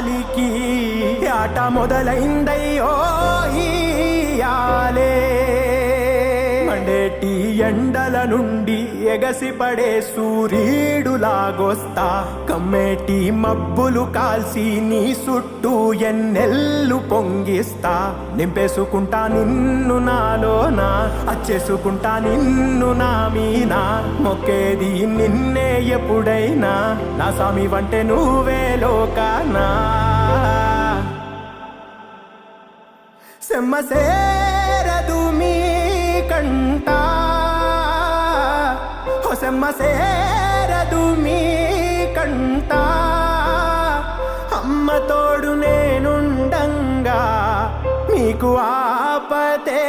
గాలికి ఆట మొదలైందయ్యో ఇయాలే మండేటి ఎండల నుండి ఎగసిపడే సూర్యుడులాగొస్తా కమ్మేటి మబ్బులు కాల్సి నీ చుట్టూ ఎన్నెల్లు పొంగిస్తా నింపేసుకుంటా నిన్ను నాలోనా అచ్చేసుకుంటా నిన్ను నా మీనా మొక్కేది నిన్నే ఎప్పుడైనా నా స్వామి వంటే నువ్వే లోకానా సెమ్మసేరదు మీ కంట సెమ్మసేరదు మీ కంట అమ్మ తోడు నేనుండంగా మీకు ఆపతే